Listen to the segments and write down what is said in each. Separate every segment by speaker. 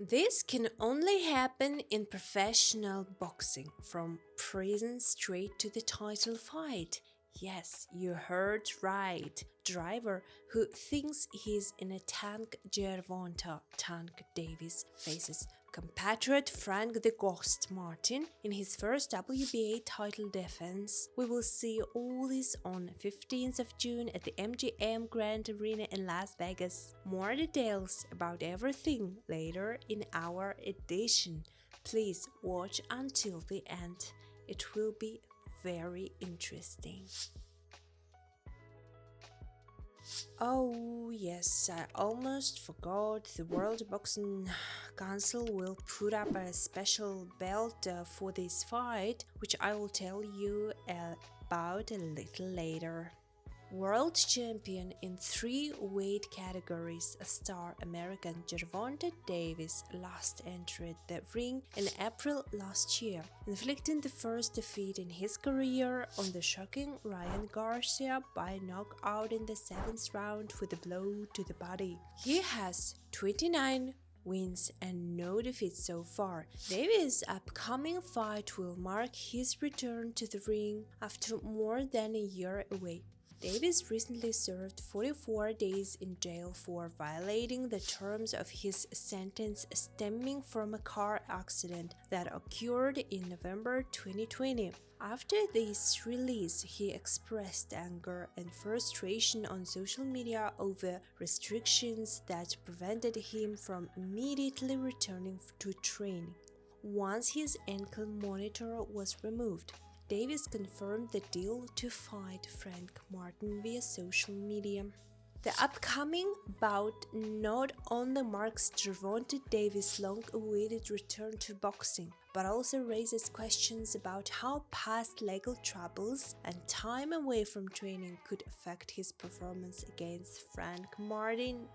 Speaker 1: This can only happen in professional boxing, from prison straight to the title fight. Yes, you heard right. Driver who thinks he's in a tank, Gervonta Tank Davis, faces compatriot Frank the Ghost Martin in his first WBA title defense. We will see all this on 15th of June at the MGM Grand Arena in Las Vegas. More details about everything later in our edition. Please watch until the end. It will be very interesting. Oh, yes, I almost forgot. The World Boxing Council will put up a special belt for this fight, which I will tell you about a little later. World champion in three weight categories, star American Gervonta Davis last entered the ring in April last year, inflicting the first defeat in his career on the shocking Ryan Garcia by knockout in the 7th round with a blow to the body. He has 29 wins and no defeats so far. Davis' upcoming fight will mark his return to the ring after more than a year away. Davis recently served 44 days in jail for violating the terms of his sentence stemming from a car accident that occurred in November 2020. After this release, he expressed anger and frustration on social media over restrictions that prevented him from immediately returning to training. Once his ankle monitor was removed, Davis confirmed the deal to fight Frank Martin via social media. The upcoming bout not only marks Gervonta Davis' long-awaited return to boxing, but also raises questions about how past legal troubles and time away from training could affect his performance against Frank Martin.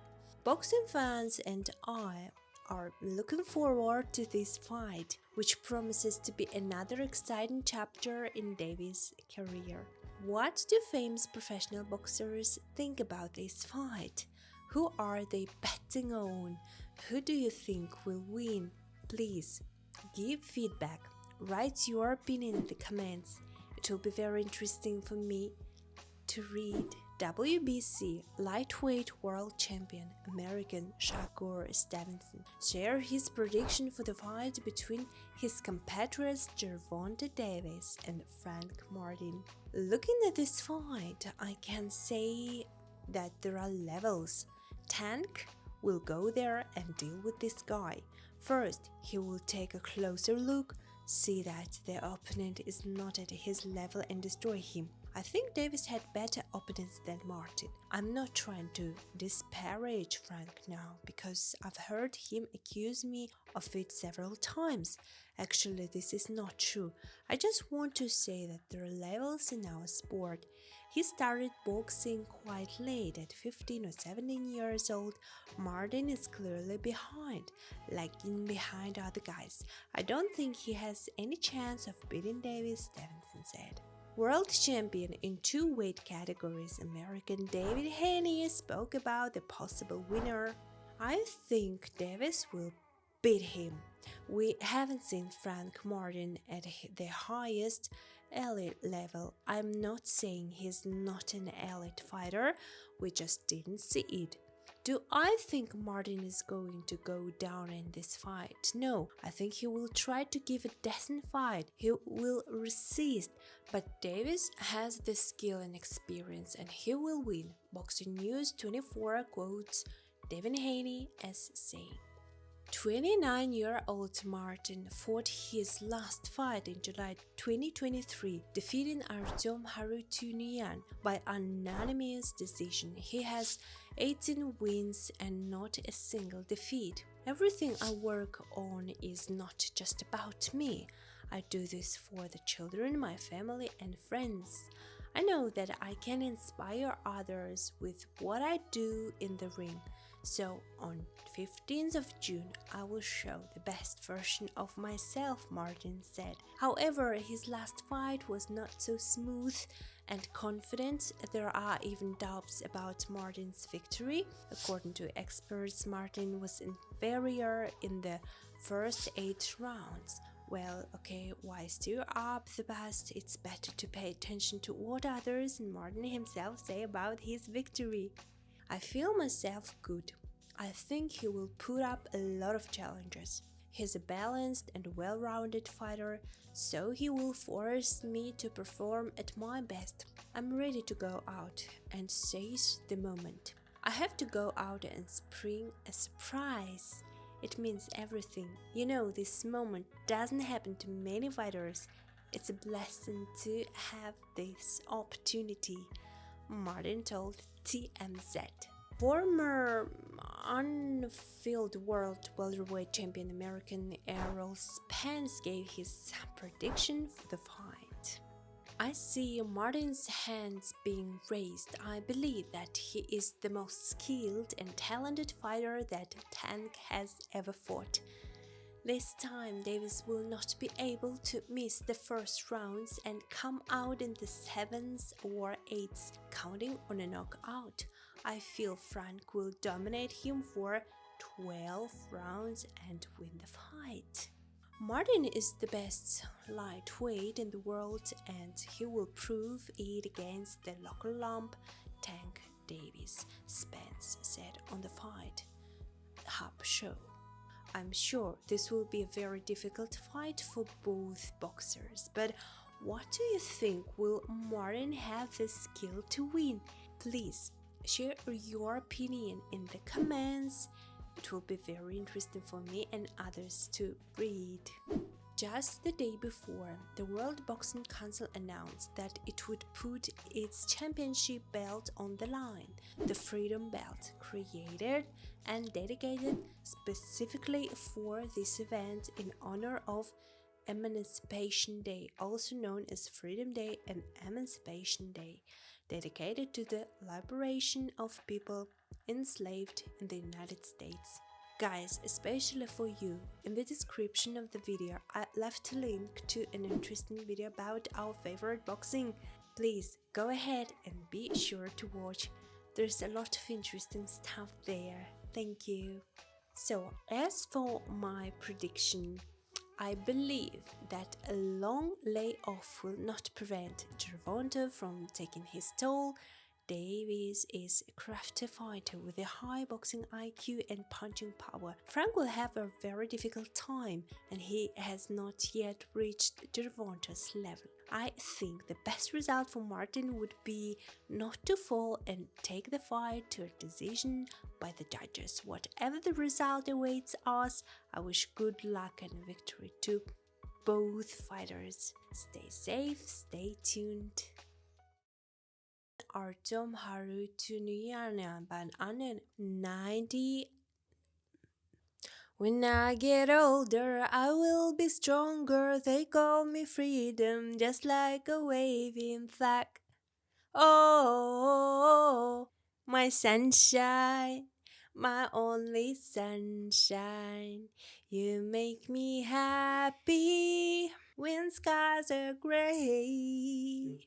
Speaker 1: Boxing fans and I are looking forward to this fight, which promises to be another exciting chapter in Davis' career. What do famous professional boxers think about this fight? Who are they betting on? Who do you think will win? Please give feedback. Write your opinion in the comments. It will be very interesting for me to read. WBC lightweight world champion American Shakur Stevenson shared his prediction for the fight between his compatriots Gervonta Davis and Frank Martin. Looking at this fight, I can say that there are levels. Tank will go there and deal with this guy. First, he will take a closer look, see that the opponent is not at his level and destroy him. I think Davis had better opponents than Martin. I'm not trying to disparage Frank now, because I've heard him accuse me of it several times. Actually, this is not true. I just want to say that there are levels in our sport. He started boxing quite late, at 15 or 17 years old. Martin is clearly behind, lagging behind other guys. I don't think he has any chance of beating Davis, Stevenson said. World champion in two weight categories, American Devin Haney spoke about the possible winner. I think Davis will beat him. We haven't seen Frank Martin at the highest elite level. I'm not saying he's not an elite fighter, we just didn't see it. Do I think Martin is going to go down in this fight? No, I think he will try to give a decent fight. He will resist, but Davis has the skill and experience and he will win. Boxing News 24 quotes Devin Haney as saying. 29-year-old Martin fought his last fight in July 2023, defeating Artem Harutyunyan by unanimous decision. He has 18 wins and not a single defeat. Everything I work on is not just about me. I do this for the children, my family, and friends. I know that I can inspire others with what I do in the ring. So on 15th of June, I will show the best version of myself, Martin said. However, his last fight was not so smooth and confident. There are even doubts about Martin's victory. According to experts, Martin was inferior in the first 8 rounds. Well, okay, why stir up the past? It's better to pay attention to what others and Martin himself say about his victory. I feel myself good. I think he will put up a lot of challenges. He's a balanced and well-rounded fighter, so he will force me to perform at my best. I'm ready to go out and seize the moment. I have to go out and spring a surprise. It means everything. You know, this moment doesn't happen to many fighters. It's a blessing to have this opportunity, Martin told TMZ. Former on-field world welterweight champion American Errol Spence gave his prediction for the fight. I see Martin's hands being raised. I believe that he is the most skilled and talented fighter that Tank has ever fought. This time, Davis will not be able to miss the first rounds and come out in the 7th or 8th, counting on a knockout. I feel Frank will dominate him for 12 rounds and win the fight. Martin is the best lightweight in the world and he will prove it against the local lump Tank Davis, Spence said on the Fight Hub show. I'm sure this will be a very difficult fight for both boxers, but what do you think? Will Martin have the skill to win? Please share your opinion in the comments. It will be very interesting for me and others to read. Just the day before, the World Boxing Council announced that it would put its championship belt on the line, the Freedom Belt, created and dedicated specifically for this event in honor of Emancipation Day, also known as Freedom Day and Emancipation Day, dedicated to the liberation of people enslaved in the United States. Guys, especially for you, in the description of the video I left a link to an interesting video about our favorite boxing. Please go ahead and be sure to watch. There's a lot of interesting stuff there. Thank you. So, as for my prediction, I believe that a long layoff will not prevent Gervonta from taking his toll. Davis is a crafty fighter with a high boxing IQ and punching power. Frank will have a very difficult time and he has not yet reached Gervonta's level. I think the best result for Martin would be not to fall and take the fight to a decision by the judges. Whatever the result awaits us, I wish good luck and victory to both fighters. Stay safe, stay tuned. Artom Haru Tunuyana Ban Anen 90. When I get older, I will be stronger. They call me freedom, just like a waving flag. Oh, my sunshine, my only sunshine. You make me happy when skies are gray.